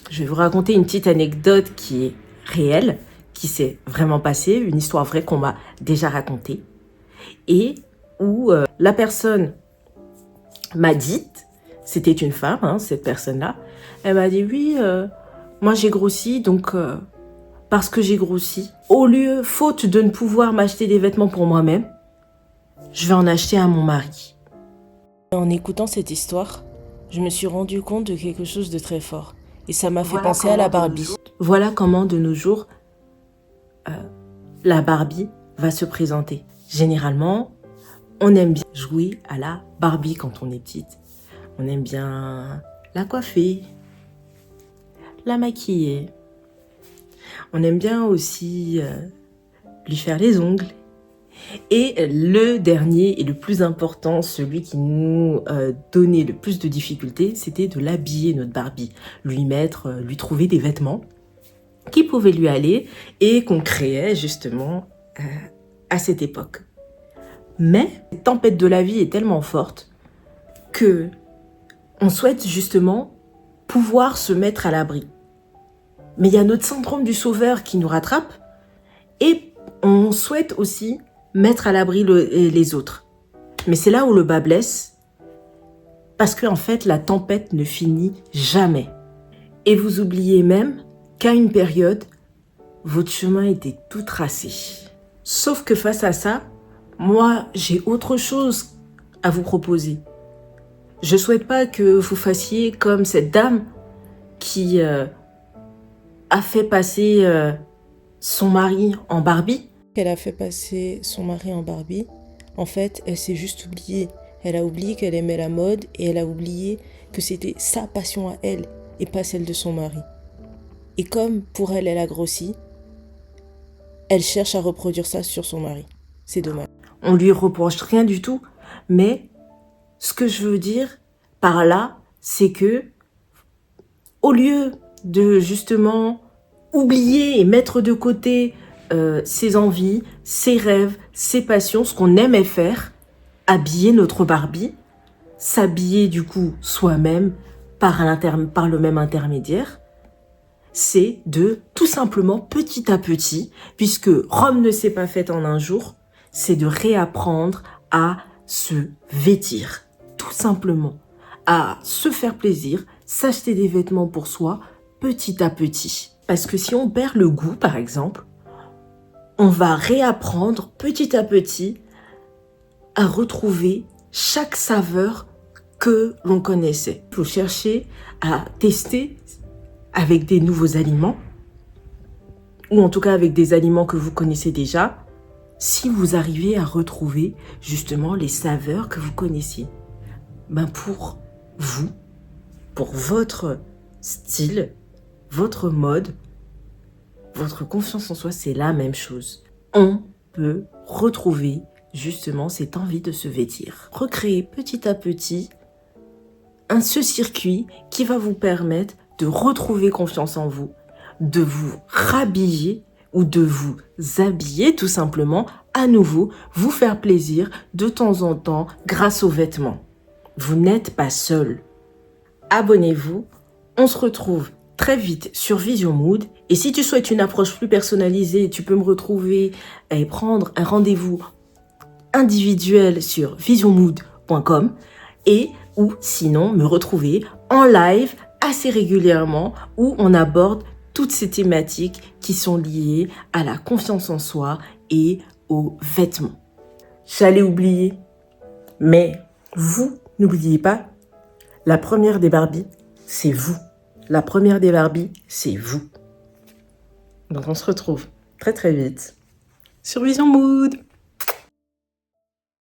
Je vais vous raconter une petite anecdote qui est réelle, qui s'est vraiment passée, une histoire vraie qu'on m'a déjà racontée, et où la personne m'a dit, c'était une femme, hein, cette personne-là, elle m'a dit oui, moi j'ai grossi, donc parce que j'ai grossi, au lieu, faute de ne pouvoir m'acheter des vêtements pour moi-même, je vais en acheter à mon mari. En écoutant cette histoire, je me suis rendu compte de quelque chose de très fort. Et ça m'a fait penser à la Barbie. Voilà comment de nos jours, la Barbie va se présenter. Généralement, on aime bien jouer à la Barbie quand on est petite. On aime bien la coiffer, la maquiller. On aime bien aussi lui faire les ongles. Et le dernier et le plus important, celui qui nous donnait le plus de difficultés, c'était de l'habiller, notre Barbie. Lui trouver des vêtements qui pouvaient lui aller et qu'on créait justement à cette époque. Mais la tempête de la vie est tellement forte que on souhaite justement pouvoir se mettre à l'abri. Mais il y a notre syndrome du sauveur qui nous rattrape et on souhaite aussi mettre à l'abri les autres. Mais c'est là où le bas blesse, parce qu'en fait, la tempête ne finit jamais. Et vous oubliez même qu'à une période, votre chemin était tout tracé. Sauf que face à ça, moi, j'ai autre chose à vous proposer. Je souhaite pas que vous fassiez comme cette dame qui a fait passer son mari en Barbie. Elle a fait passer son mari en Barbie. En fait, elle s'est juste oubliée. Elle a oublié qu'elle aimait la mode et elle a oublié que c'était sa passion à elle et pas celle de son mari. Et comme pour elle, elle a grossi, elle cherche à reproduire ça sur son mari. C'est dommage. On lui reproche rien du tout, mais ce que je veux dire par là, c'est que au lieu de justement oublier et mettre de côté ses envies, ses rêves, ses passions, ce qu'on aimait faire, habiller notre Barbie, s'habiller du coup soi-même par le même intermédiaire, c'est de tout simplement petit à petit, puisque Rome ne s'est pas faite en un jour, c'est de réapprendre à se vêtir, tout simplement, à se faire plaisir, s'acheter des vêtements pour soi, petit à petit. Parce que si on perd le goût, par exemple, on va réapprendre petit à petit à retrouver chaque saveur que l'on connaissait. Il faut chercher à tester avec des nouveaux aliments, ou en tout cas avec des aliments que vous connaissez déjà, si vous arrivez à retrouver justement les saveurs que vous connaissiez. Ben pour vous, pour votre style, votre mode, votre confiance en soi, c'est la même chose. On peut retrouver justement cette envie de se vêtir. Recréer petit à petit ce circuit qui va vous permettre de retrouver confiance en vous, de vous rhabiller ou de vous habiller tout simplement à nouveau, vous faire plaisir de temps en temps grâce aux vêtements. Vous n'êtes pas seul. Abonnez-vous, on se retrouve très vite sur Vision Mood. Et si tu souhaites une approche plus personnalisée, tu peux me retrouver et prendre un rendez-vous individuel sur visionmood.com et ou sinon me retrouver en live assez régulièrement où on aborde toutes ces thématiques qui sont liées à la confiance en soi et aux vêtements. J'allais oublier, mais vous, n'oubliez pas, la première des Barbies, c'est vous. La première des Barbies, c'est vous. Donc on se retrouve très très vite sur Vision Mood.